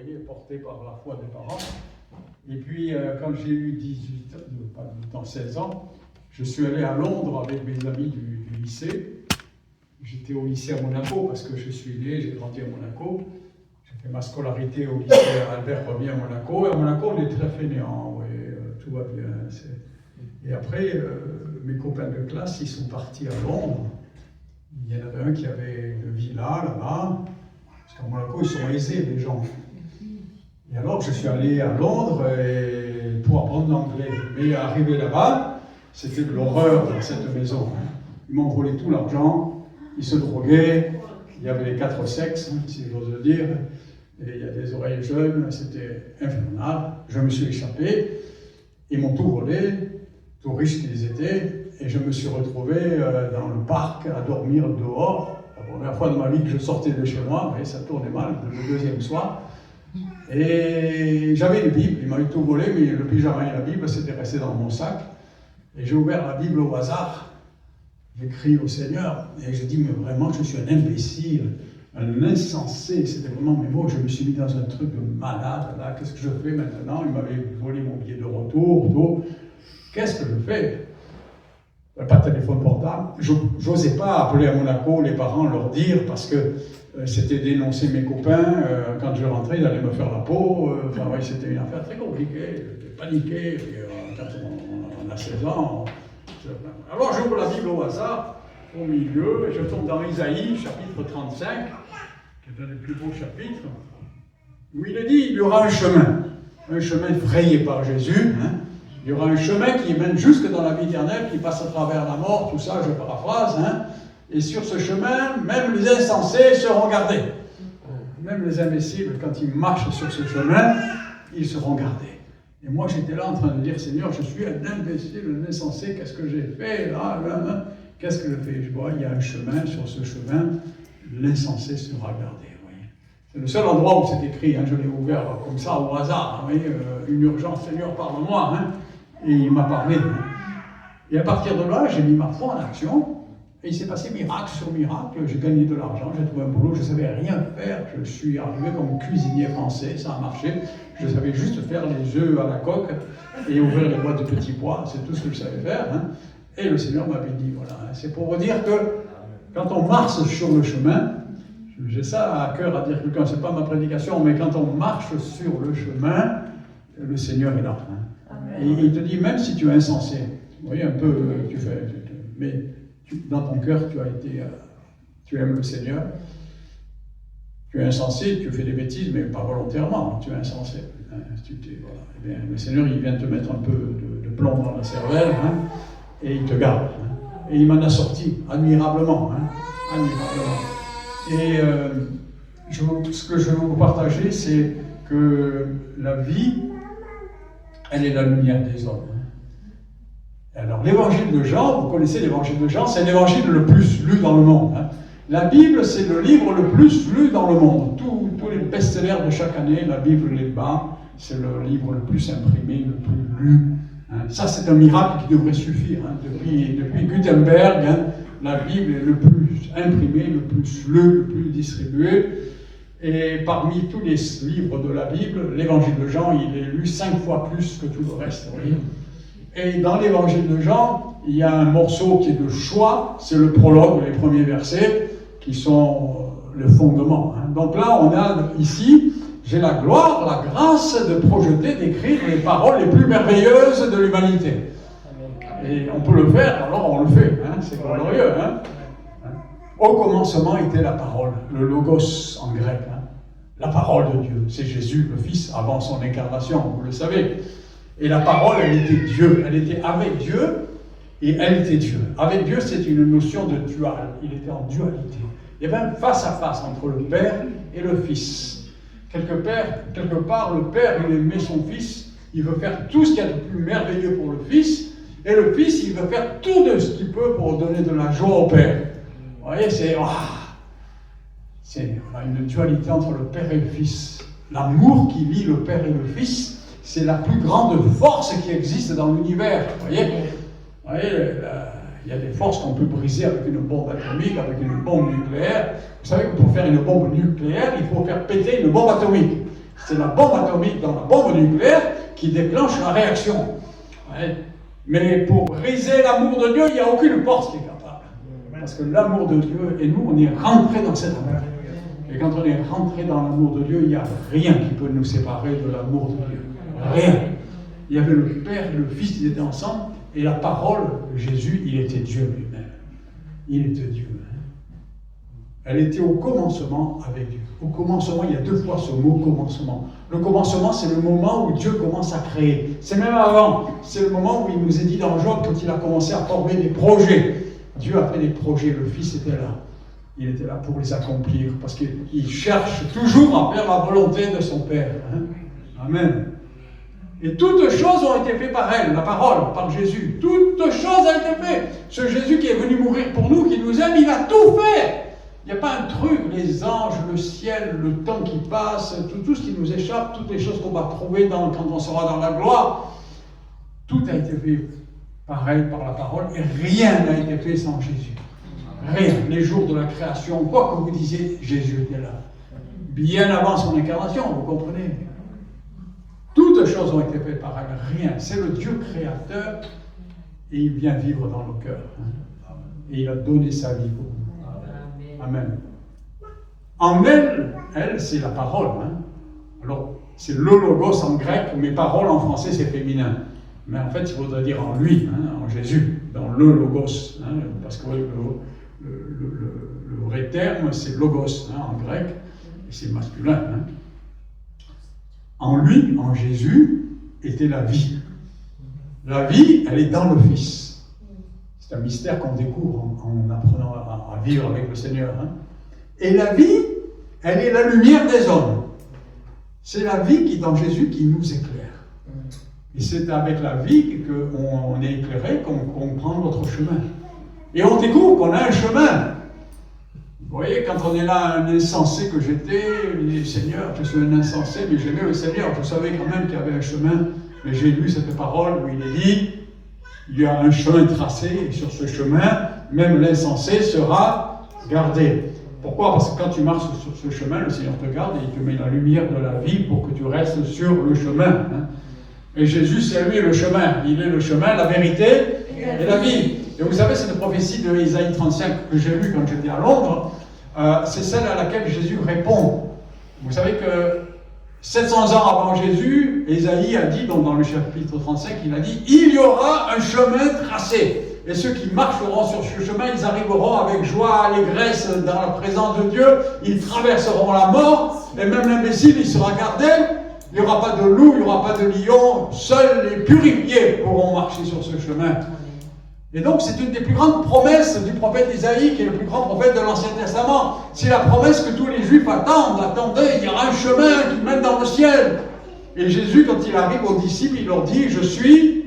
voyez, porté par la foi des parents. Et puis, quand j'ai eu 18 ans, pas 18 ans, 16 ans, je suis allé à Londres avec mes amis du lycée. J'étais au lycée à Monaco parce que je suis né, j'ai grandi à Monaco. J'ai fait ma scolarité au lycée Albert Ier à Monaco. Et à Monaco, on est très fainéants, oui, tout va bien. Et après, mes copains de classe, ils sont partis à Londres. Il y en avait un qui avait une villa là-bas. Parce qu'à Monaco, ils sont aisés, les gens. Et alors, je suis allé à Londres pour apprendre l'anglais. Mais arrivé là-bas, c'était de l'horreur dans cette maison. Ils m'ont volé tout l'argent, ils se droguaient, il y avait les 4 sexes, si j'ose le dire, et il y a des oreilles jeunes, c'était infernal. Je me suis échappé, ils m'ont tout volé, tout riches qu'ils étaient, et je me suis retrouvé dans le parc à dormir dehors. La première fois de ma vie que je sortais de chez moi, mais ça tournait mal, le deuxième soir. Et j'avais une Bible, ils m'avaient tout volé, mais le pyjama et la Bible, c'était resté dans mon sac. Et j'ai ouvert la Bible au hasard, j'ai crié au Seigneur, et j'ai dit, mais vraiment, je suis un imbécile, un insensé, c'était vraiment mes mots, je me suis mis dans un truc de malade, là, qu'est-ce que je fais maintenant? Il m'avait volé mon billet de retour, tout. Qu'est-ce que je fais? Pas de téléphone portable, j'osais pas appeler à Monaco les parents, leur dire, parce que c'était dénoncer mes copains, quand je rentrais, ils allaient me faire la peau, enfin, ouais, c'était une affaire très compliquée, j'étais paniqué, et, quand on a 16 ans, alors j'ouvre la Bible au hasard, au milieu, et je tombe dans Isaïe, chapitre 35, qui est un des plus beaux chapitres, où il est dit, il y aura un chemin frayé par Jésus, hein. Il y aura un chemin qui mène jusque dans la vie éternelle, qui passe à travers la mort, tout ça, je paraphrase, hein. Et sur ce chemin, même les insensés seront gardés. Même les imbéciles, quand ils marchent sur ce chemin, ils seront gardés. Et moi, j'étais là en train de dire, Seigneur, je suis un imbécile, un insensé, qu'est-ce que j'ai fait là, qu'est-ce que je fais? Je vois, il y a un chemin, sur ce chemin, l'insensé sera gardé. Voyez. C'est le seul endroit où c'est écrit, hein, je l'ai ouvert comme ça, au hasard, hein, une urgence, Seigneur, parle-moi, hein, et il m'a parlé. Hein. Et à partir de là, j'ai mis ma foi en action, et il s'est passé miracle sur miracle, j'ai gagné de l'argent, j'ai trouvé un boulot, je ne savais rien faire, je suis arrivé comme cuisinier français, ça a marché, je savais juste faire les œufs à la coque et ouvrir les boîtes de petits pois, c'est tout ce que je savais faire. Hein. Et le Seigneur m'avait dit, voilà, c'est pour vous dire que quand on marche sur le chemin, j'ai ça à cœur à dire quelqu'un, c'est pas ma prédication, mais quand on marche sur le chemin, le Seigneur est là. Hein. Et il te dit, même si tu es insensé, vous voyez un peu, mais dans ton cœur, tu aimes le Seigneur, tu es insensé, tu fais des bêtises, mais pas volontairement, tu es insensé. Hein, voilà. Eh bien, le Seigneur, il vient te mettre un peu de plomb dans la cervelle, hein, et il te garde. Hein, et il m'en a sorti admirablement. Hein, admirablement. Et ce que je veux vous partager, c'est que la vie, elle est la lumière des hommes. Alors, l'évangile de Jean, vous connaissez l'évangile de Jean, c'est l'évangile le plus lu dans le monde. Hein. La Bible, c'est le livre le plus lu dans le monde. Tous les best-sellers de chaque année, la Bible les bat, c'est le livre le plus imprimé, le plus lu. Hein. Ça, c'est un miracle qui devrait suffire. Hein. Depuis Gutenberg, hein, la Bible est le plus imprimé, le plus lu, le plus distribué. Et parmi tous les livres de la Bible, l'évangile de Jean, il est lu 5 fois plus que tout le reste. Vous voyez. Et dans l'évangile de Jean, il y a un morceau qui est de choix, c'est le prologue, les premiers versets, qui sont le fondement. Hein. Donc là, on a ici, j'ai la gloire, la grâce de projeter, d'écrire les paroles les plus merveilleuses de l'humanité. Et on peut le faire, alors on le fait, hein. C'est glorieux. Hein. Au commencement était la parole, le logos en grec. Hein. La parole de Dieu, c'est Jésus, le Fils, avant son incarnation, vous le savez. Et la parole, elle était Dieu, elle était avec Dieu, et elle était Dieu. Avec Dieu, c'est une notion de dual, il était en dualité. Il y avait un face-à-face entre le Père et le Fils. Quelque part, le Père, il aimait son Fils, il veut faire tout ce qu'il y a de plus merveilleux pour le Fils, et le Fils, il veut faire tout de ce qu'il peut pour donner de la joie au Père. Vous voyez, c'est une dualité entre le Père et le Fils. L'amour qui lie le Père et le Fils, c'est la plus grande force qui existe dans l'univers. Vous voyez, il y a des forces qu'on peut briser avec une bombe atomique, avec une bombe nucléaire. Vous savez que pour faire une bombe nucléaire, il faut faire péter une bombe atomique. C'est la bombe atomique dans la bombe nucléaire qui déclenche la réaction. Ouais. Mais pour briser l'amour de Dieu, il n'y a aucune force qui est capable. Parce que l'amour de Dieu, et nous, on est rentrés dans cet amour. Et quand on est rentré dans l'amour de Dieu, il n'y a rien qui peut nous séparer de l'amour de Dieu. Rien. Il y avait le Père et le Fils, ils étaient ensemble, et la parole, Jésus, il était Dieu lui-même. Il était Dieu. Elle était au commencement avec Dieu. Au commencement, il y a 2 fois ce mot commencement. Le commencement, c'est le moment où Dieu commence à créer. C'est même avant. C'est le moment où il nous est dit dans Job, quand il a commencé à former des projets. Dieu a fait des projets, le Fils était là. Il était là pour les accomplir, parce qu'il cherche toujours à faire la volonté de son Père. Amen. Et toutes choses ont été faites par elle, la parole, par Jésus. Toutes choses ont été faites. Ce Jésus qui est venu mourir pour nous, qui nous aime, il a tout fait. Il n'y a pas un truc, les anges, le ciel, le temps qui passe, tout ce qui nous échappe, toutes les choses qu'on va trouver quand on sera dans la gloire. Tout a été fait par elle, par la parole, et rien n'a été fait sans Jésus. Rien. Les jours de la création, quoi que vous disiez, Jésus était là. Bien avant son incarnation, vous comprenez? Toutes choses ont été faites par elle. Rien. C'est le Dieu créateur, et il vient vivre dans nos cœurs. Et il a donné sa vie pour nous. Amen. En elle, c'est la parole. Alors, c'est le logos en grec, mais parole en français, c'est féminin. Mais en fait, il faudrait dire en lui, en Jésus, dans le logos. Parce que le vrai terme, c'est logos en grec, et c'est masculin. En lui, en Jésus, était la vie. La vie, elle est dans le Fils. C'est un mystère qu'on découvre en apprenant à vivre avec le Seigneur. Et la vie, elle est la lumière des hommes. C'est la vie qui est dans Jésus qui nous éclaire. Et c'est avec la vie qu'on est éclairé, qu'on prend notre chemin. Et on découvre qu'on a un chemin. Vous voyez, quand on est là, un insensé que j'étais, je dis, Seigneur, je suis un insensé, mais j'aimais le Seigneur. Je savais quand même qu'il y avait un chemin. Mais j'ai lu cette parole où il est dit, il y a un chemin tracé, et sur ce chemin, même l'insensé sera gardé. Pourquoi? Parce que quand tu marches sur ce chemin, le Seigneur te garde et il te met la lumière de la vie pour que tu restes sur le chemin. Et Jésus, c'est lui le chemin. Il est le chemin, la vérité et la vie. Et vous savez, c'est une prophétie de Isaïe 35 que j'ai lue quand j'étais à Londres. C'est celle à laquelle Jésus répond. Vous savez que 700 ans avant Jésus, Isaïe a dit, donc dans le chapitre 35, il a dit « Il y aura un chemin tracé. Et ceux qui marcheront sur ce chemin, ils arriveront avec joie, allégresse dans la présence de Dieu. Ils traverseront la mort. Et même l'imbécile, il sera gardé. Il n'y aura pas de loup, il n'y aura pas de lion. Seuls les purifiés pourront marcher sur ce chemin. » Et donc, c'est une des plus grandes promesses du prophète Isaïe, qui est le plus grand prophète de l'Ancien Testament. C'est la promesse que tous les Juifs attendent. Attendez, il y aura un chemin qui mène dans le ciel. Et Jésus, quand il arrive aux disciples, il leur dit, je suis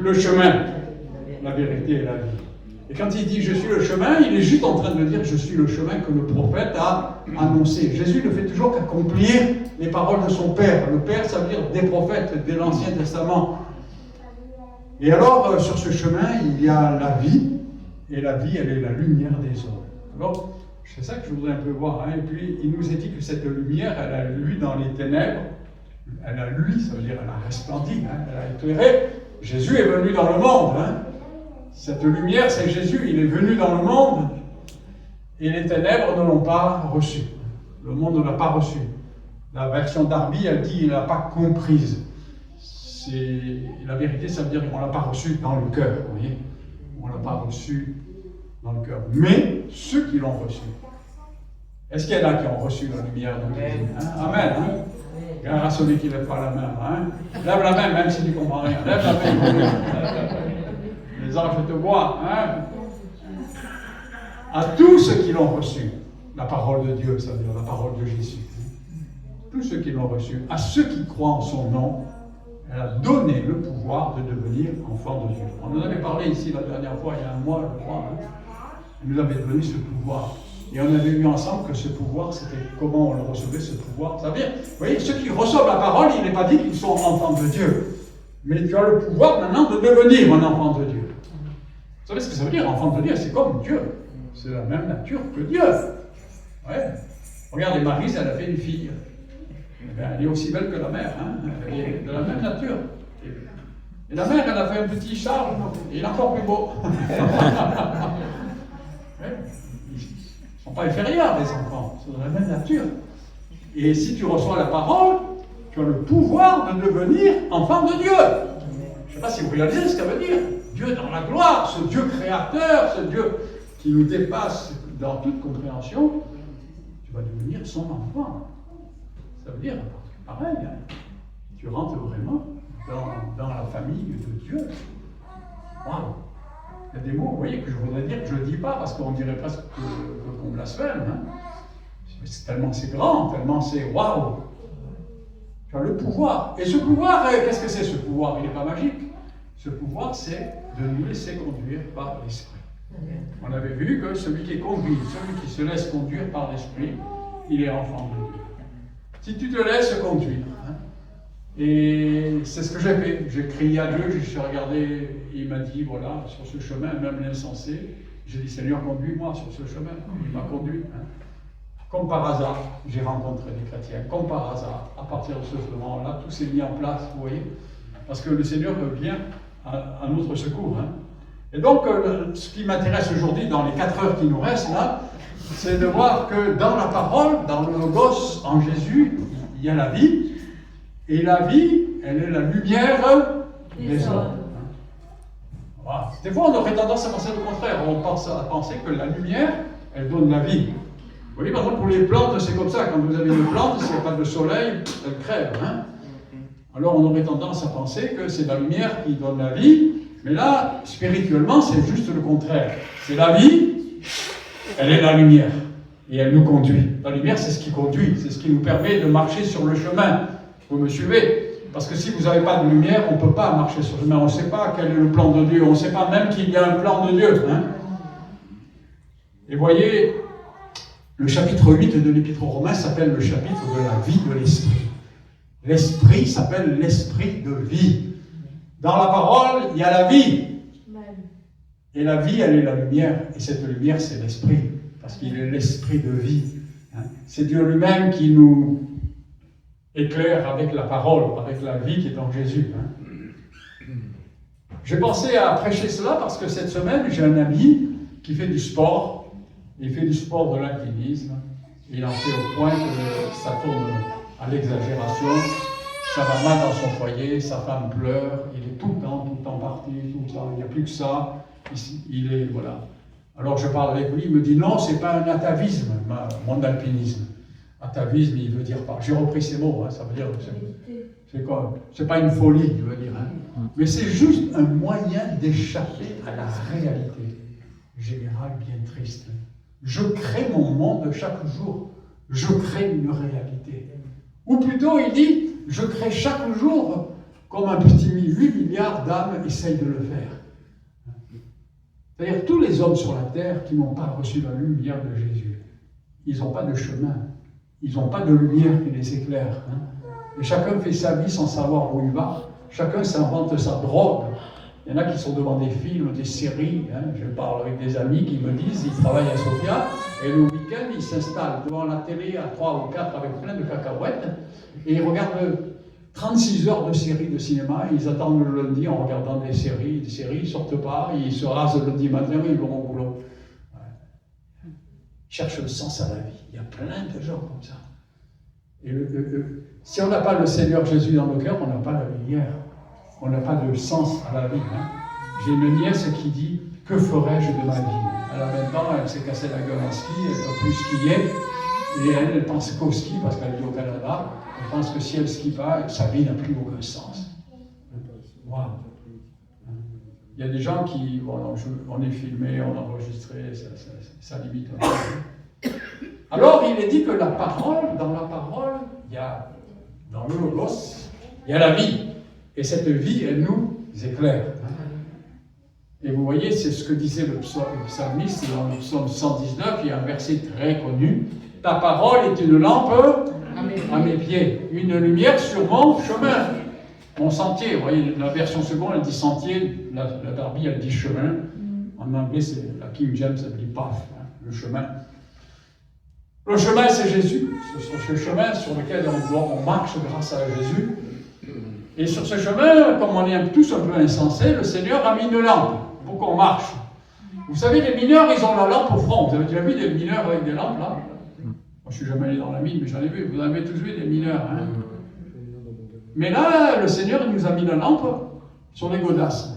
le chemin, la vérité et la vie. Et quand il dit, je suis le chemin, il est juste en train de dire, je suis le chemin que le prophète a annoncé. Jésus ne fait toujours qu'accomplir les paroles de son Père. Le Père, ça veut dire des prophètes, de l'Ancien Testament. Et alors, sur ce chemin, il y a la vie, et la vie, elle est la lumière des hommes. Alors, c'est ça que je voudrais un peu voir. Et puis, il nous est dit que cette lumière, elle a lu dans les ténèbres. Elle a lu, ça veut dire elle a resplendi, elle a éclairé. Jésus est venu dans le monde. Cette lumière, c'est Jésus, il est venu dans le monde, et les ténèbres ne l'ont pas reçu. Le monde ne l'a pas reçu. La version Darby, elle dit, il ne l'a pas comprise. La vérité, ça veut dire qu'on ne l'a pas reçu dans le cœur, vous voyez. On ne l'a pas reçu dans le cœur. Mais ceux qui l'ont reçu. Est-ce qu'il y en a qui ont reçu la lumière de Jésus? Amen. Regarde à celui qui ne lève pas la main. Lève la main, même si tu ne comprends rien. Lève la main. Les anges te voient. À tous ceux qui l'ont reçu, la parole de Dieu, ça veut dire la parole de Jésus. Tous ceux qui l'ont reçu, à ceux qui croient en son nom, elle a donné le pouvoir de devenir enfant de Dieu. On en avait parlé ici la dernière fois, il y a un mois, je crois. Elle nous avait donné ce pouvoir. Et on avait vu ensemble que ce pouvoir, c'était comment on le recevait, ce pouvoir. Ça veut dire, vous voyez, ceux qui reçoivent la parole, il n'est pas dit qu'ils sont enfants de Dieu. Mais tu as le pouvoir maintenant de devenir un enfant de Dieu. Vous savez ce que ça veut dire, enfant de Dieu? C'est comme Dieu. C'est la même nature que Dieu. Ouais. Regardez, Maryse, elle a fait une fille. Elle est aussi belle que la mère, hein? Elle est de la même nature. Et la mère, elle a fait un petit Charles, et il est encore plus beau. Ils ne sont pas inférieurs, les enfants, ils sont de la même nature. Et si tu reçois la parole, tu as le pouvoir de devenir enfant de Dieu. Je ne sais pas si vous réalisez ce que ça veut dire. Dieu dans la gloire, ce Dieu créateur, ce Dieu qui nous dépasse dans toute compréhension, tu vas devenir son enfant. Ça veut dire, pareil, hein, tu rentres vraiment dans la famille de Dieu. Waouh! Il y a des mots, vous voyez, que je voudrais dire que je ne dis pas parce qu'on dirait presque qu'on blasphème. Hein. Tellement c'est grand, tellement c'est waouh! Tu as le pouvoir. Et ce pouvoir, qu'est-ce que c'est ce pouvoir? Il n'est pas magique. Ce pouvoir, c'est de nous laisser conduire par l'Esprit. On avait vu que celui qui est conduit, celui qui se laisse conduire par l'Esprit, il est enfant de Dieu. Si tu te laisses conduire, hein, et c'est ce que j'ai fait. J'ai crié à Dieu, je suis regardé, il m'a dit, voilà, sur ce chemin, même l'insensé, j'ai dit, Seigneur, conduis-moi sur ce chemin. Il m'a conduit. Hein. Comme par hasard, j'ai rencontré des chrétiens. Comme par hasard, à partir de ce moment-là, tout s'est mis en place, vous voyez. Parce que le Seigneur vient à notre secours. Hein. Et donc, ce qui m'intéresse aujourd'hui, dans les 4 heures qui nous restent, là, c'est de voir que dans la parole, dans le Logos, en Jésus, il y a la vie. Et la vie, elle est la lumière des hommes. Voilà. Des fois, on aurait tendance à penser le contraire. On pense à penser que la lumière, elle donne la vie. Vous voyez, par exemple, pour les plantes, c'est comme ça. Quand vous avez une plante, s'il n'y a pas de soleil, elle crève. Hein. Alors, on aurait tendance à penser que c'est la lumière qui donne la vie. Mais là, spirituellement, c'est juste le contraire. C'est la vie, elle est la lumière. Et elle nous conduit. La lumière, c'est ce qui conduit. C'est ce qui nous permet de marcher sur le chemin. Vous me suivez? Parce que si vous n'avez pas de lumière, on ne peut pas marcher sur le chemin. On ne sait pas quel est le plan de Dieu. On ne sait pas même qu'il y a un plan de Dieu. Hein. Et voyez, le chapitre 8 de l'Épître aux Romains s'appelle le chapitre de la vie de l'Esprit. L'Esprit s'appelle l'Esprit de vie. Dans la parole, il y a la vie. Et la vie, elle est la lumière. Et cette lumière, c'est l'Esprit. Parce qu'il est l'Esprit de vie. Hein. C'est Dieu lui-même qui nous éclaire avec la parole, avec la vie qui est en Jésus. Hein. J'ai pensé à prêcher cela parce que cette semaine, j'ai un ami qui fait du sport. Il fait du sport de l'alpinisme. Il en fait au point que ça tourne à l'exagération. Ça va mal dans son foyer, sa femme pleure, il est tout le temps parti, tout le temps, il n'y a plus que ça. Il est, voilà. Alors je parle avec lui, il me dit non, c'est pas un atavisme, mon alpinisme. Atavisme, il veut dire pas. J'ai repris ces mots, hein, ça veut dire. C'est quoi? C'est pas une folie, il veut dire. Hein. Mais c'est juste un moyen d'échapper à la réalité générale bien triste. Je crée mon monde chaque jour. Je crée une réalité. Ou plutôt, il dit, je crée chaque jour comme un petit 8 milliards d'âmes essayent de le faire. C'est-à-dire tous les hommes sur la terre qui n'ont pas reçu la lumière de Jésus, ils n'ont pas de chemin, ils n'ont pas de lumière qui les éclaire. Hein. Et chacun fait sa vie sans savoir où il va, chacun s'invente sa drogue. Il y en a qui sont devant des films, des séries. Hein. Je parle avec des amis qui me disent, ils travaillent à Sofia, et le week-end, ils s'installent devant la télé à 3 ou 4 avec plein de cacahuètes, et ils regardent 36 heures de séries de cinéma, et ils attendent le lundi en regardant des séries, ils ne sortent pas, ils se rasent le lundi matin, ils vont au boulot. Ouais. Ils cherchent le sens à la vie. Il y a plein de gens comme ça. Et si on n'a pas le Seigneur Jésus dans nos cœurs, on n'a pas la lumière. On n'a pas de sens à la vie. Hein. J'ai une nièce qui dit « Que ferais-je de ma vie ?» Elle a 20 ans, elle s'est cassée la gueule en ski, elle ne peut plus skier. Et elle pense qu'au ski, parce qu'elle vit au Canada. Elle pense que si elle ne skie pas, sa vie n'a plus aucun sens. Wow. Il y a des gens qui... Bon, on est filmé, on est enregistré, ça limite un peu. Alors, il est dit que dans la parole, il y a, dans le Logos, il y a la vie. Et cette vie, elle nous éclaire. Et vous voyez, c'est ce que disait le psalmiste dans le psaume 119, il y a un verset très connu. « Ta parole est une lampe à mes pieds, une lumière sur mon chemin. » Mon sentier, vous voyez, la version seconde, elle dit sentier, la Darby, elle dit chemin. En anglais, la King James, elle dit path, hein, le chemin. Le chemin, c'est Jésus. C'est ce chemin sur lequel on marche grâce à Jésus. Et sur ce chemin, comme on est tous un peu insensés, le Seigneur a mis une lampe pour qu'on marche. Vous savez, les mineurs, ils ont la lampe au front. Vous avez déjà vu des mineurs avec des lampes, là? Moi, je ne suis jamais allé dans la mine, mais j'en ai vu. Vous avez tous vu des mineurs, hein? Mais là, le Seigneur, il nous a mis la lampe sur les godasses,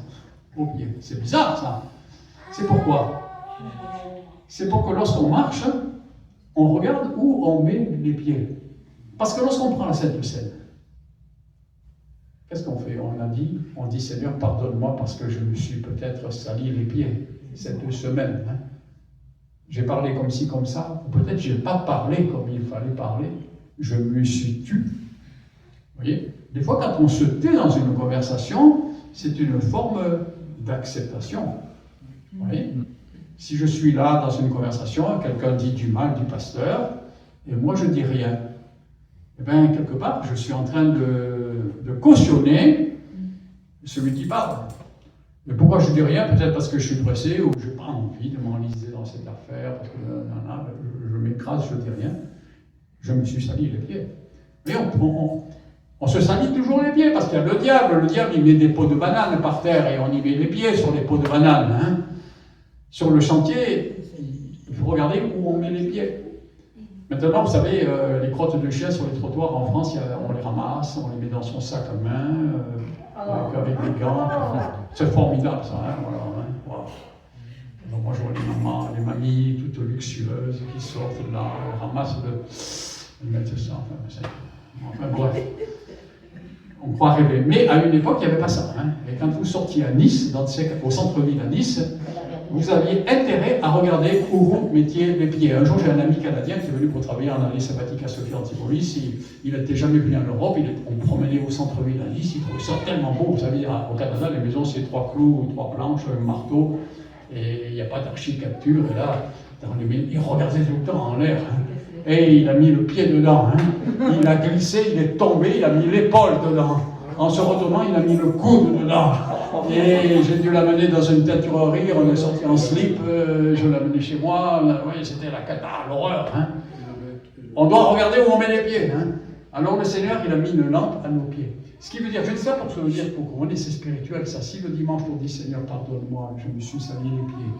au pied. C'est bizarre, ça. C'est pourquoi? C'est pour que lorsqu'on marche, on regarde où on met les pieds. Parce que lorsqu'on prend la Sainte Seine, qu'est-ce qu'on fait? On dit Seigneur, pardonne-moi parce que je me suis peut-être sali les pieds cette semaine. Hein. J'ai parlé comme ci, comme ça, ou peut-être je n'ai pas parlé comme il fallait parler. Je me suis tu. Vous voyez? Des fois, quand on se tait dans une conversation, c'est une forme d'acceptation. Vous voyez? Si je suis là dans une conversation, quelqu'un dit du mal du pasteur, et moi je ne dis rien, eh bien, quelque part, je suis en train de cautionner celui qui parle. Mais pourquoi je ne dis rien? Peut-être parce que je suis pressé ou je n'ai pas envie de m'enliser dans cette affaire, parce que je m'écrase, je ne dis rien. Je me suis sali les pieds. Mais on se salit toujours les pieds, parce qu'il y a le diable. Le diable, il met des pots de bananes par terre et on y met les pieds sur les pots de bananes. Hein. Sur le chantier, il faut regarder où on met les pieds. Maintenant, vous savez, les crottes de chien sur les trottoirs en France, on les ramasse, on les met dans son sac à main, avec des gants. C'est formidable, ça. Hein, voilà, hein, wow. Donc, moi, je vois les mamies toutes luxueuses qui sortent de là, elles ramassent elles mettent ça. Enfin, bref. On croit rêver. Mais à une époque, il n'y avait pas ça. Hein. Et quand vous sortiez à Nice, au centre-ville à Nice, vous aviez intérêt à regarder où vous mettiez les pieds. Un jour, j'ai un ami canadien qui est venu pour travailler en année sabbatique à Sophie Antipolis. Il n'était jamais venu en Europe. On promenait au centre-ville à Nice. Il trouvait ça tellement beau. Vous savez, au Canada, les maisons, c'est 3 clous, 3 planches, un marteau. Et il n'y a pas d'architecture. Et là, il regardait tout le temps en l'air. Hein. Et il a mis le pied dedans. Hein. Il a glissé, il est tombé, il a mis l'épaule dedans. En se retournant, il a mis le coude dedans. Et j'ai dû l'amener dans une teinturerie, on est sorti en slip, je l'ai amené chez moi, oui, c'était la cata, l'horreur. Hein. On doit regarder où on met les pieds. Hein. Alors le Seigneur, il a mis une lampe à nos pieds. Ce qui veut dire, je dis ça pour se dire, pour qu'on ait, c'est spirituel, ça. Si le dimanche, on dit, Seigneur, pardonne-moi, je me suis sali les pieds.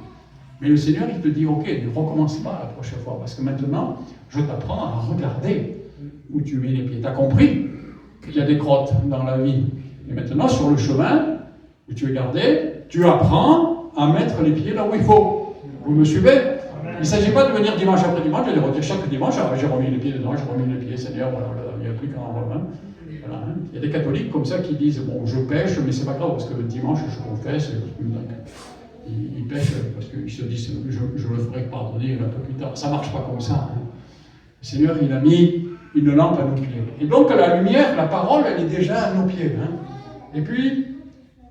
Mais le Seigneur, il te dit, ok, ne recommence pas la prochaine fois, parce que maintenant, je t'apprends à regarder où tu mets les pieds. Tu as compris qu'il y a des crottes dans la vie. Et maintenant, sur le chemin où tu es gardé, tu apprends à mettre les pieds là où il faut. Vous me suivez? Il ne s'agit pas de venir dimanche après dimanche, de dire chaque dimanche, j'ai remis les pieds dedans, j'ai remis les pieds, Seigneur, voilà, il n'y a plus qu'un romain. Voilà, hein. Il y a des catholiques comme ça qui disent, bon, je pêche, mais c'est pas grave, parce que le dimanche, je confesse. Ils pêchent parce qu'ils se disent, je le ferai pardonner un peu plus tard. Ça ne marche pas comme ça. Hein. Le Seigneur, il a mis une lampe à nos pieds. Et donc la lumière, la parole, elle est déjà à nos pieds. Hein. Et puis,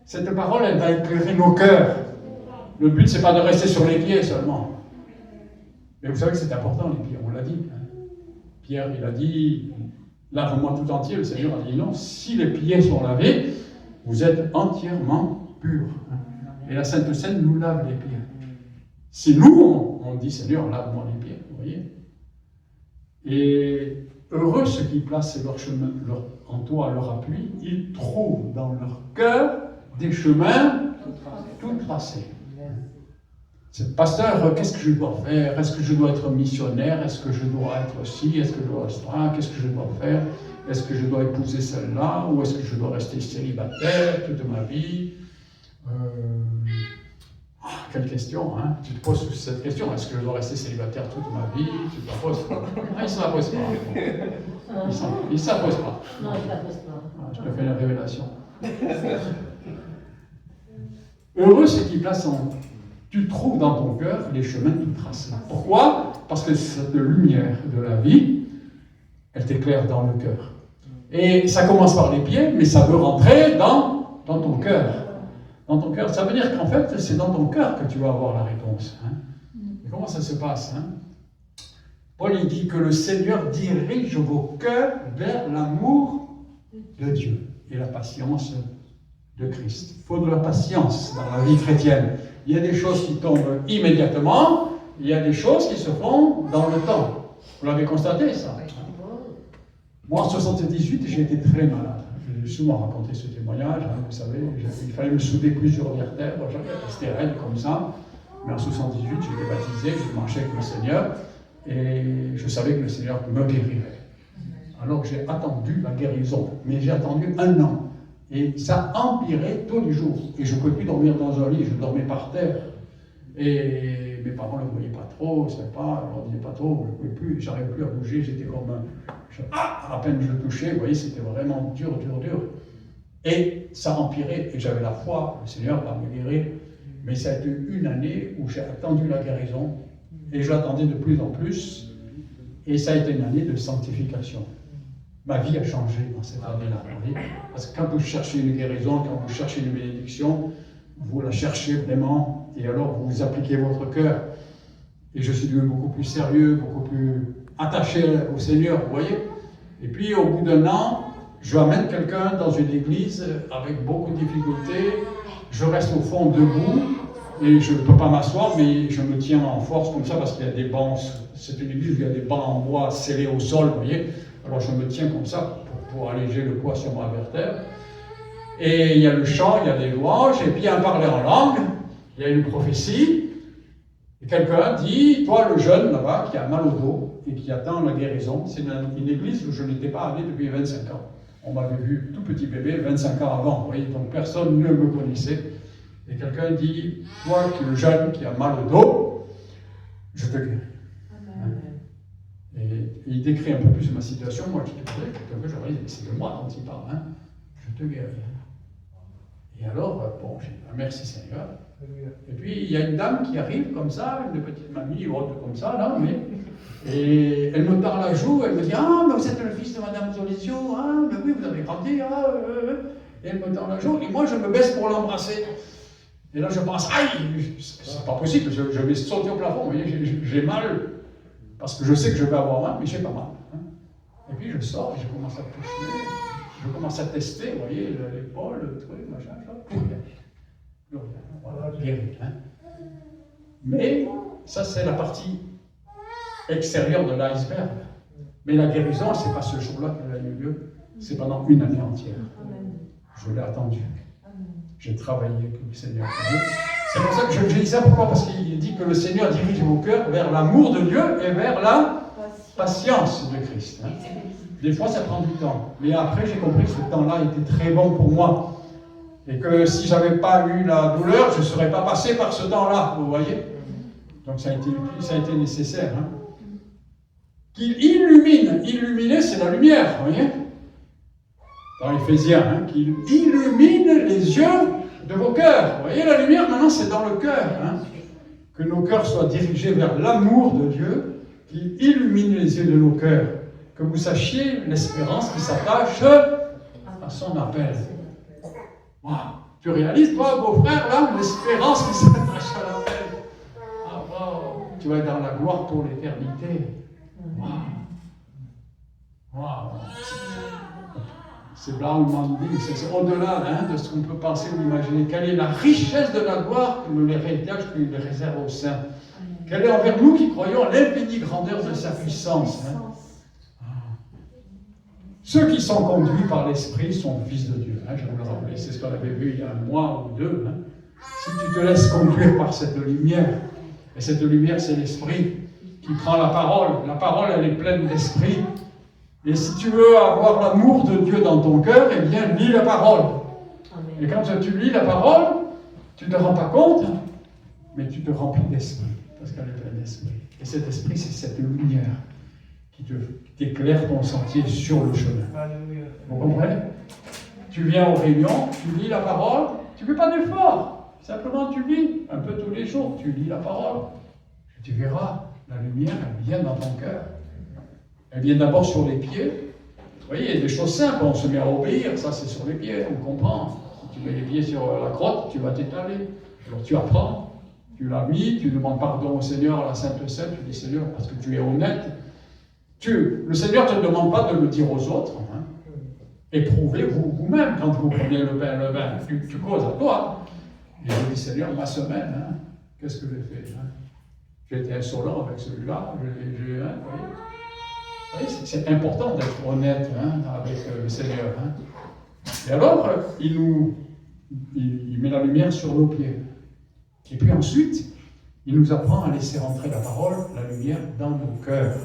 cette parole, elle va éclairer nos cœurs. Le but, c'est pas de rester sur les pieds seulement. Mais vous savez que c'est important, les pieds, on l'a dit. Hein. Pierre, il a dit, lave-moi tout entier. Le Seigneur a dit, non, si les pieds sont lavés, vous êtes entièrement purs. Hein. Et la Sainte Seine nous lave les pieds. Si nous, on dit, Seigneur, lave-moi les pieds, vous voyez. Et heureux ceux qui placent leur chemin en toi, leur appui, ils trouvent dans leur cœur des chemins tout tracés. C'est pasteur, qu'est-ce que je dois faire? Est-ce que je dois être missionnaire? Est-ce que je dois être ci? Est-ce que je dois être ça? Qu'est-ce que je dois faire? Est-ce que je dois épouser celle-là? Ou est-ce que je dois rester célibataire toute ma vie? Quelle question, hein? Tu te poses cette question, est-ce que je dois rester célibataire toute ma vie? Tu te la poses pas. Ah, il ne se la pose pas. Il ne se la pose pas. Non, il ne se la pose pas. Je te fais une révélation. Heureux c'est qui place tu trouves dans ton cœur les chemins tout tracés. Pourquoi? Parce que cette lumière de la vie, elle t'éclaire dans le cœur. Et ça commence par les pieds, mais ça veut rentrer dans ton cœur. Dans ton cœur. Ça veut dire qu'en fait, c'est dans ton cœur que tu vas avoir la réponse. Hein. Et comment ça se passe? Hein? Paul il dit que le Seigneur dirige vos cœurs vers l'amour de Dieu et la patience de Christ. Il faut de la patience dans la vie chrétienne. Il y a des choses qui tombent immédiatement, il y a des choses qui se font dans le temps. Vous l'avez constaté, ça? Moi, en 78, j'ai été très malade. J'ai souvent raconté ce témoignage, hein, vous savez. Il fallait me souder plusieurs vertèbres, j'avais resté raide comme ça. Mais en 78, j'étais baptisé, je marchais avec le Seigneur. Et je savais que le Seigneur me guérirait. Alors j'ai attendu la guérison. Mais j'ai attendu 1 an. Et ça empirait tous les jours. Et je ne pouvais plus dormir dans un lit, je dormais par terre. Et mes parents ne le voyaient pas trop, je ne savais pas, je leur disais pas trop, je ne pouvais plus, j'arrivais plus à bouger, j'étais comme à peine je touchais, vous voyez, c'était vraiment dur. Et ça empirait, et j'avais la foi, le Seigneur va me guérir. Mais ça a été une année où j'ai attendu la guérison, et je l'attendais de plus en plus, et ça a été une année de sanctification. Ma vie a changé dans cette année-là, parce que quand vous cherchez une guérison, quand vous cherchez une bénédiction, vous la cherchez vraiment, et alors vous appliquez votre cœur. Et je suis devenu beaucoup plus sérieux, beaucoup plus attaché au Seigneur, vous voyez. Et puis au bout d'1 an, je amène quelqu'un dans une église avec beaucoup de difficultés. Je reste au fond debout, et je ne peux pas m'asseoir, mais je me tiens en force comme ça, parce qu'il y a des bancs, c'est une église où il y a des bancs en bois scellés au sol, vous voyez. Alors je me tiens comme ça pour alléger le poids sur ma vertèbre. Et il y a le chant, il y a des louanges, et puis il y a un parler en langue, il y a une prophétie, et quelqu'un dit, toi le jeune là-bas qui a mal au dos et qui attend la guérison, c'est une église où je n'étais pas allé depuis 25 ans. On m'avait vu tout petit bébé 25 ans avant, vous voyez, donc personne ne me connaissait. Et quelqu'un dit, toi le jeune qui a mal au dos, je te guéris. Et il décrit un peu plus ma situation. Moi, je te disais, je dis, c'est de moi dont il parle, hein. Je te guéris. Et alors, bon, j'ai dit, merci Seigneur. Et puis, il y a une dame qui arrive comme ça, une petite mamie haute comme ça, là, et elle me tend la joue, elle me dit, ah, mais vous êtes le fils de Madame Zolisio, ah, mais oui, vous avez grandi, ah, et elle me tend la joue, et moi, je me baisse pour l'embrasser. Et là, je pense, aïe, c'est pas possible, je vais sauter au plafond, vous voyez, j'ai mal. Parce que je sais que je vais avoir mal, mais j'ai pas mal. Hein. Et puis je sors, je commence à toucher, je commence à tester, vous voyez, l'épaule, le truc, machin, plus rien. Voilà, guéri. Hein. Mais ça, c'est la partie extérieure de l'iceberg. Mais la guérison, c'est pas ce jour-là qu'elle a eu lieu, c'est pendant une année entière. Je l'ai attendu. J'ai travaillé avec le Seigneur. C'est pour ça que je dis ça, pourquoi? Parce qu'il dit que le Seigneur dirige vos cœurs vers l'amour de Dieu et vers la patience de Christ. Hein. Des fois, ça prend du temps. Mais après, j'ai compris que ce temps-là était très bon pour moi. Et que si je n'avais pas eu la douleur, je ne serais pas passé par ce temps-là, vous voyez. Donc ça a été nécessaire. Hein. Qu'il illumine. Illuminer, c'est la lumière, vous voyez. Dans Éphésiens, hein, qu'il illumine les yeux de vos cœurs. Vous voyez, la lumière, maintenant, c'est dans le cœur. Hein. Que nos cœurs soient dirigés vers l'amour de Dieu, qui illumine les yeux de nos cœurs. Que vous sachiez l'espérance qui s'attache à son appel. Wow. Tu réalises, toi, beau frère, là, l'espérance qui s'attache à l'appel. Ah, wow. Tu vas être dans la gloire pour l'éternité. Wow. Wow. C'est blanc dit, c'est au-delà hein, de ce qu'on peut penser ou imaginer. Quelle est la richesse de la gloire que l'héritage qu'il réserve aux saints. Quelle est envers nous qui croyons à l'infinie grandeur de sa puissance. Hein. Ceux qui sont conduits par l'Esprit sont fils de Dieu. Hein, je vous le rappelle, c'est ce qu'on avait vu il y a 1 mois ou 2. Hein. Si tu te laisses conduire par cette lumière, et cette lumière c'est l'Esprit qui prend la parole elle est pleine d'Esprit. Et si tu veux avoir l'amour de Dieu dans ton cœur, eh bien, lis la parole. Et quand tu lis la parole, tu ne te rends pas compte, mais tu te remplis d'esprit, parce qu'elle est pleine d'esprit. Et cet esprit, c'est cette lumière qui t'éclaire ton sentier sur le chemin. Vous comprenez? Tu viens aux réunions, tu lis la parole, tu ne fais pas d'effort. Simplement, tu lis un peu tous les jours, tu lis la parole. Et tu verras, la lumière, elle vient dans ton cœur. Elle vient d'abord sur les pieds. Vous voyez, il y a des choses simples, on se met à obéir, ça c'est sur les pieds, on comprend. Si tu mets les pieds sur la crotte, tu vas t'étaler. Alors tu apprends, tu l'as mis, tu demandes pardon au Seigneur à la Sainte Seine, tu dis Seigneur, parce que tu es honnête. Le Seigneur ne te demande pas de le dire aux autres. Hein. Éprouvez vous-même quand vous prenez le pain et le vin. Tu causes à toi. Et je dis Seigneur, ma semaine, hein, qu'est-ce que j'ai fait hein? J'ai été insolent avec celui-là, vous voyez. Vous voyez, c'est important d'être honnête avec le Seigneur. Et alors, il met la lumière sur nos pieds. Et puis ensuite, il nous apprend à laisser rentrer la parole, la lumière, dans nos cœurs.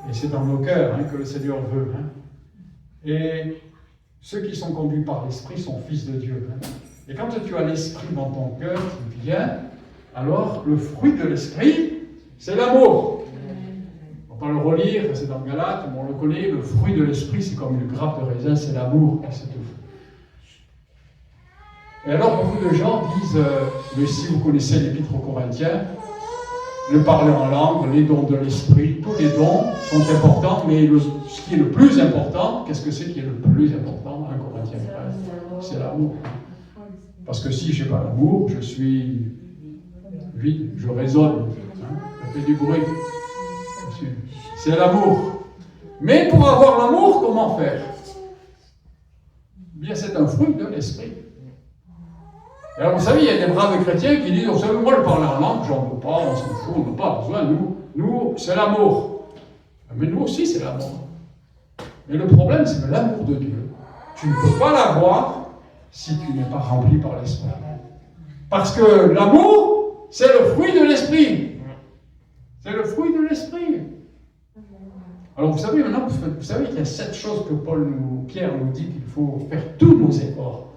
Et c'est dans nos cœurs que le Seigneur veut. Et ceux qui sont conduits par l'Esprit sont fils de Dieu. Et quand tu as l'Esprit dans ton cœur qui vient, alors le fruit de l'Esprit, c'est l'amour. On va pas le relire, c'est dans Galates, on le connaît, le fruit de l'Esprit, c'est comme une grappe de raisin, c'est l'amour. C'est tout. Et alors, beaucoup de gens disent, mais si vous connaissez l'Épître aux Corinthiens, le parler en langue, les dons de l'Esprit, tous les dons sont importants, mais ce qui est le plus important, qu'est-ce que c'est qui est le plus important en Corinthiens 13? C'est l'amour. Parce que si je n'ai pas l'amour, je suis vide, je résonne, je fais du bruit. C'est l'amour. Mais pour avoir l'amour, comment faire? Bien, c'est un fruit de l'Esprit. Et alors, vous savez, il y a des braves chrétiens qui disent, vous savez, moi, le parler en langue, j'en veux pas, on s'en fout, on n'a pas besoin, nous, c'est l'amour. Mais nous aussi, c'est l'amour. Mais le problème, c'est que l'amour de Dieu, tu ne peux pas l'avoir si tu n'es pas rempli par l'Esprit. Parce que l'amour, c'est le fruit de l'Esprit. C'est le fruit de l'Esprit. Alors, vous savez, maintenant, vous savez qu'il y a 7 choses que Pierre nous dit qu'il faut faire tous nos efforts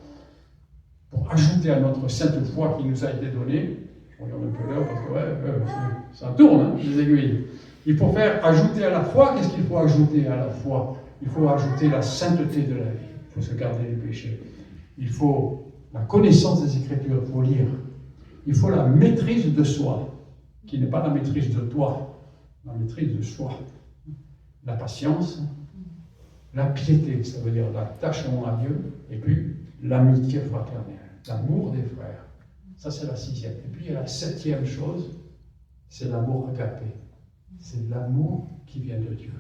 pour ajouter à notre sainte foi qui nous a été donnée. Je regarde un peu l'heure parce que ça tourne, les aiguilles. Il faut ajouter à la foi, qu'est-ce qu'il faut ajouter à la foi? Il faut ajouter la sainteté de la vie. Il faut se garder des péchés. Il faut la connaissance des Écritures, il faut lire. Il faut la maîtrise de soi, qui n'est pas la maîtrise de toi, la maîtrise de soi. La patience, la piété, ça veut dire l'attachement à Dieu, et puis l'amitié fraternelle, l'amour des frères. Ça, c'est la 6e. Et puis, il y a la 7e chose, c'est l'amour agapé. C'est l'amour qui vient de Dieu.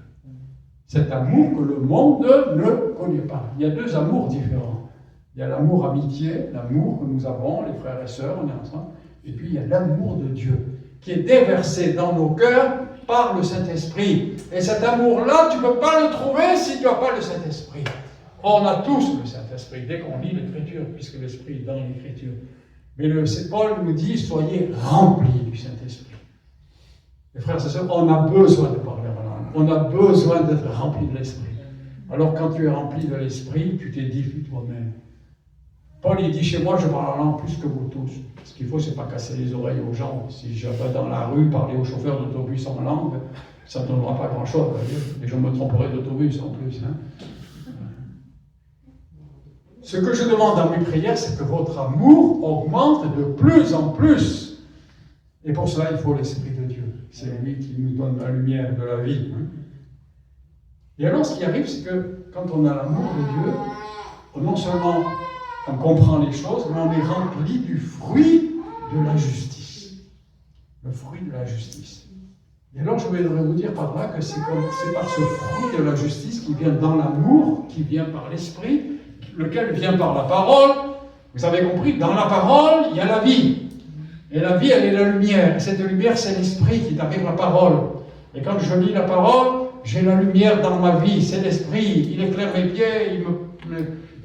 Cet amour que le monde ne connaît pas. Il y a 2 amours différents. Il y a l'amour amitié, l'amour que nous avons, les frères et sœurs, on est ensemble. Et puis, il y a l'amour de Dieu, qui est déversé dans nos cœurs par le Saint-Esprit. Et cet amour-là, tu ne peux pas le trouver si tu n'as pas le Saint-Esprit. On a tous le Saint-Esprit, dès qu'on lit l'Écriture, puisque l'Esprit est dans l'Écriture. Mais Paul nous dit, soyez remplis du Saint-Esprit. Les frères et sœurs, on a besoin de parler en langue. On a besoin d'être remplis de l'Esprit. Alors quand tu es rempli de l'Esprit, tu t'édifies toi-même. Paul, il dit, chez moi, je parle en langue plus que vous tous. Ce qu'il faut, c'est pas casser les oreilles aux gens. Si je vais dans la rue parler aux chauffeurs d'autobus en langue, ça ne donnera pas grand-chose. Les gens me tromperaient d'autobus en plus. Ce que je demande dans mes prières, c'est que votre amour augmente de plus en plus. Et pour cela, il faut l'Esprit de Dieu. C'est lui qui nous donne la lumière de la vie. Et alors, ce qui arrive, c'est que quand on a l'amour de Dieu, non seulement on comprend les choses, mais on est rempli du fruit de la justice. Le fruit de la justice. Et alors, je voudrais vous dire par là que c'est par ce fruit de la justice qui vient dans l'amour, qui vient par l'Esprit, lequel vient par la parole. Vous avez compris, dans la parole, il y a la vie. Et la vie, elle est la lumière. Et cette lumière, c'est l'Esprit qui est avec la parole. Et quand je lis la parole, j'ai la lumière dans ma vie. C'est l'Esprit. Il éclaire mes pieds,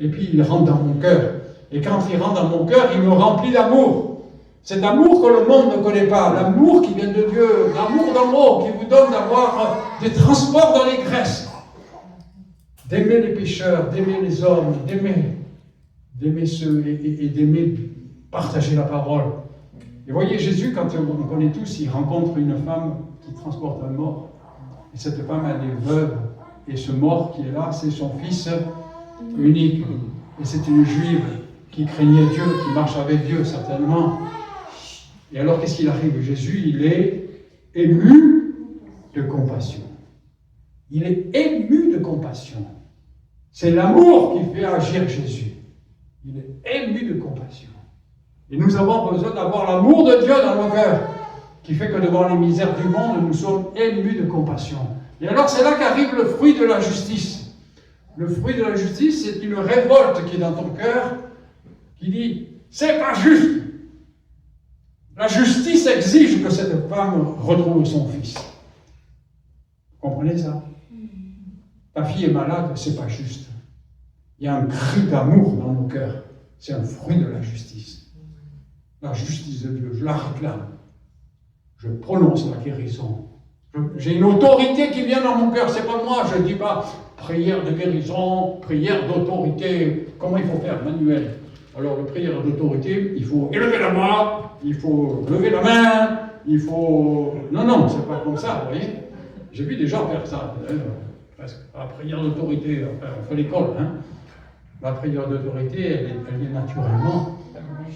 et puis il rentre dans mon cœur. Et quand il rentre dans mon cœur, il me remplit d'amour. Cet amour que le monde ne connaît pas. L'amour qui vient de Dieu. L'amour d'en haut qui vous donne d'avoir des transports dans les graisses. D'aimer les pécheurs, d'aimer les hommes, d'aimer ceux et d'aimer partager la parole. Et voyez, Jésus, quand on connaît tous, il rencontre une femme qui transporte un mort. Et cette femme, elle est veuve. Et ce mort qui est là, c'est son fils unique. Et c'est une juive qui craignait Dieu, qui marche avec Dieu, certainement. Et alors, qu'est-ce qu'il arrive? Jésus, il est ému de compassion. Il est ému de compassion. C'est l'amour qui fait agir Jésus. Il est ému de compassion. Et nous avons besoin d'avoir l'amour de Dieu dans nos cœurs, qui fait que devant les misères du monde, nous sommes émus de compassion. Et alors, c'est là qu'arrive le fruit de la justice. Le fruit de la justice, c'est une révolte qui est dans ton cœur, qui dit, c'est pas juste. La justice exige que cette femme retrouve son fils. Vous comprenez ça? ta fille est malade, c'est pas juste. Il y a un cri d'amour dans nos cœurs. C'est un fruit de la justice. La justice de Dieu, je la réclame. Je prononce la guérison. J'ai une autorité qui vient dans mon cœur. C'est pas moi, je ne dis pas prière de guérison, prière d'autorité. Comment il faut faire, Manuel? Alors, la prière d'autorité, il faut élever la main, il faut lever la main, il faut... Non, c'est pas comme ça, vous voyez. J'ai vu des gens faire ça. Parce que la prière d'autorité, enfin, on fait l'école, hein. La prière d'autorité, elle vient naturellement.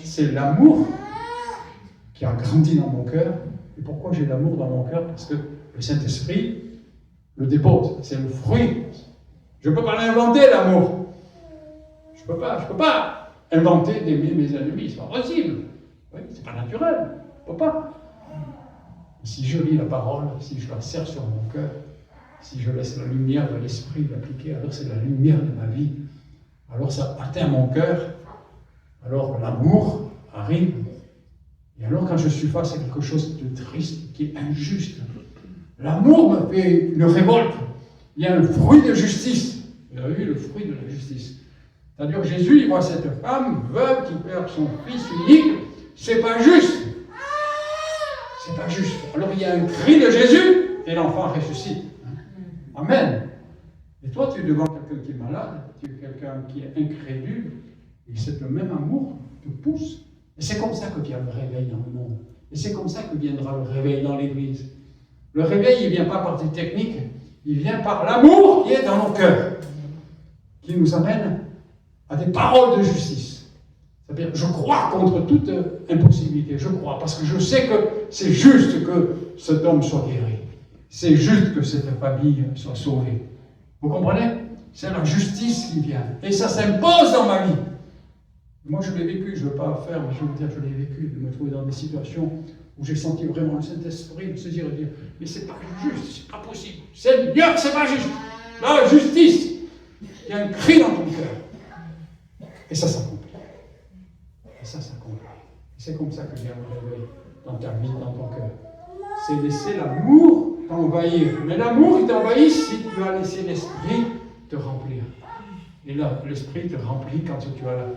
C'est l'amour qui a grandi dans mon cœur. Et pourquoi j'ai l'amour dans mon cœur? Parce que le Saint-Esprit le dépose. C'est le fruit. Je ne peux pas l'inventer, l'amour. Je ne peux pas inventer d'aimer mes ennemis. Ce n'est pas possible. Oui, ce n'est pas naturel. Je ne peux pas. Si je lis la parole, si je la serre sur mon cœur, si je laisse la lumière de l'Esprit l'appliquer, alors c'est la lumière de ma vie. Alors ça atteint mon cœur. Alors l'amour arrive. Et alors quand je suis face à quelque chose de triste, qui est injuste, l'amour me fait une révolte. Il y a un fruit de justice. Vous avez vu le fruit de la justice. C'est-à-dire que Jésus, il voit cette femme veuve qui perd son fils unique. C'est pas juste. C'est pas juste. Alors il y a un cri de Jésus et l'enfant ressuscite. Amen. Et toi, tu es devant quelqu'un qui est malade, tu es quelqu'un qui est incrédule, et c'est le même amour te pousse. Et c'est comme ça que vient le réveil dans le monde. Et c'est comme ça que viendra le réveil dans l'Église. Le réveil, il ne vient pas par des techniques, il vient par l'amour qui est dans nos cœurs, qui nous amène à des paroles de justice. C'est-à-dire, je crois contre toute impossibilité, je crois, parce que je sais que c'est juste que cet homme soit guéri. C'est juste que cette famille soit sauvée. Vous comprenez? C'est la justice qui vient. Et ça s'impose dans ma vie. Moi, je l'ai vécu, je ne veux pas faire, mais je veux dire, je l'ai vécu, de me trouver dans des situations où j'ai senti vraiment le Saint-Esprit se dire, mais c'est pas juste, c'est pas possible. Seigneur, c'est pas juste. La justice. Il y a un cri dans ton cœur. Et ça s'accomplit. Et ça s'accomplit. C'est comme ça que vient le réveil dans ta vie, dans ton cœur. C'est laisser l'amour t'envahir. Mais l'amour, il t'envahit si tu as laissé l'Esprit te remplir. Et là, l'Esprit te remplit quand tu as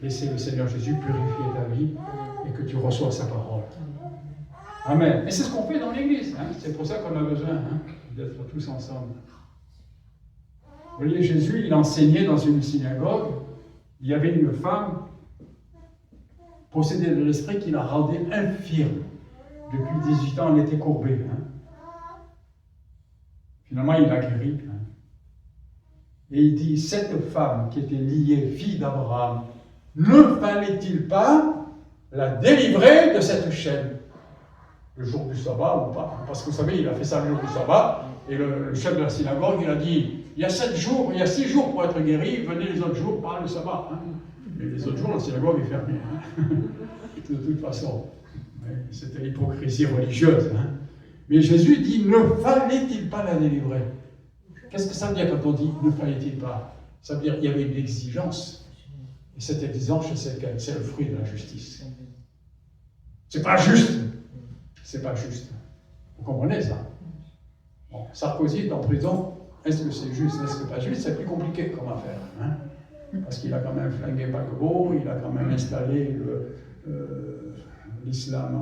laissé le Seigneur Jésus purifier ta vie et que tu reçois sa parole. Amen. Et c'est ce qu'on fait dans l'Église. Hein. C'est pour ça qu'on a besoin d'être tous ensemble. Vous voyez, Jésus, il enseignait dans une synagogue. Il y avait une femme possédée de l'Esprit qui la rendait infirme. Depuis 18 ans, elle était courbée. Hein. Finalement, il l'a guérie. Hein. Et il dit, cette femme qui était liée, fille d'Abraham, ne fallait-il pas la délivrer de cette chaîne le jour du sabbat ou pas? Parce que vous savez, il a fait ça le jour du sabbat, et le chef de la synagogue, il a dit, il y a 6 jours pour être guéri, venez les autres jours, pas le sabbat. Hein. Mais les autres jours, la synagogue est fermée. Hein. De toute façon. C'était l'hypocrisie religieuse. Hein. Mais Jésus dit, ne fallait-il pas la délivrer? Qu'est-ce que ça veut dire quand on dit ne fallait-il pas? Ça veut dire qu'il y avait une exigence. Et cette exigence, c'est le fruit de la justice. C'est pas juste. C'est pas juste. Vous comprenez ça? Bon, Sarkozy est en prison. Est-ce que c'est juste? Est-ce que pas juste? C'est plus compliqué comme affaire. Hein. Parce qu'il a quand même flingué Gbagbo, il a quand même installé l'islam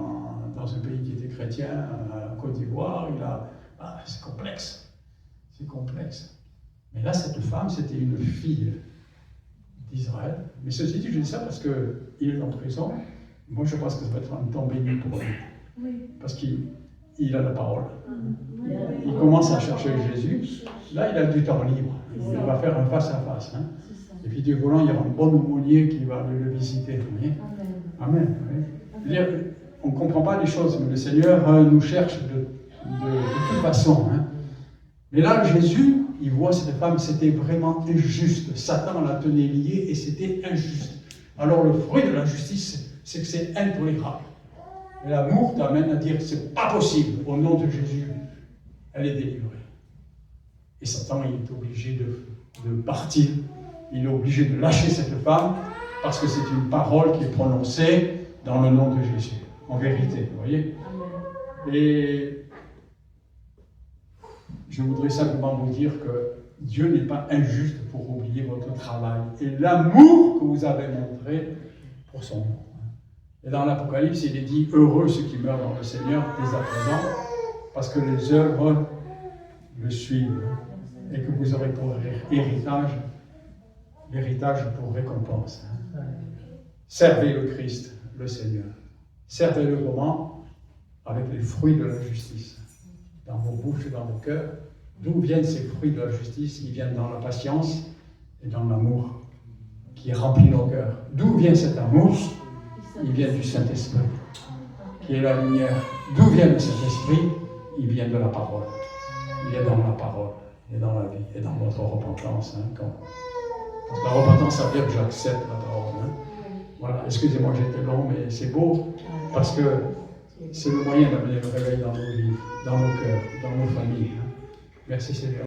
dans un pays qui était chrétien, en Côte d'Ivoire. C'est complexe. C'est complexe. Mais là, cette femme, c'était une fille d'Israël. Mais ceci dit, je dis ça parce qu'il est en prison. Moi, je pense que ça va être un temps béni pour lui. Parce qu'il a la parole. Il commence à chercher Jésus. Là, il a du temps libre. Il va faire un face-à-face. Hein. Et puis, Dieu voulant, il y aura un bon aumônier qui va le visiter. Amen. Oui. On ne comprend pas les choses, mais le Seigneur nous cherche de toute façon. Hein. Mais là, Jésus, il voit cette femme, c'était vraiment injuste. Satan la tenait liée et c'était injuste. Alors le fruit de la justice, c'est que c'est intolérable. Et l'amour t'amène à dire, c'est pas possible, au nom de Jésus, elle est délivrée. Et Satan, il est obligé de partir. Il est obligé de lâcher cette femme parce que c'est une parole qui est prononcée dans le nom de Jésus. En vérité, vous voyez. Et je voudrais simplement vous dire que Dieu n'est pas injuste pour oublier votre travail et l'amour que vous avez montré pour son nom. Et dans l'Apocalypse, il est dit « Heureux ceux qui meurent dans le Seigneur dès à présent, parce que les œuvres le suivent, et que vous aurez pour héritage, l'héritage pour récompense. » Servez le Christ, le Seigneur. Servez-le comment? Avec les fruits de la justice. Dans vos bouches et dans vos cœurs. D'où viennent ces fruits de la justice? Ils viennent dans la patience et dans l'amour qui remplit nos cœurs. D'où vient cet amour? Il vient du Saint-Esprit, qui est la lumière. D'où vient le Saint-Esprit? Il vient de la parole. Il est dans la parole, et dans la vie, et dans votre repentance. Parce que la repentance, ça veut dire que j'accepte la parole. Voilà, excusez-moi, j'étais long, mais c'est beau, parce que c'est le moyen d'amener le réveil dans nos vies, dans nos cœurs, dans nos familles. Merci Seigneur.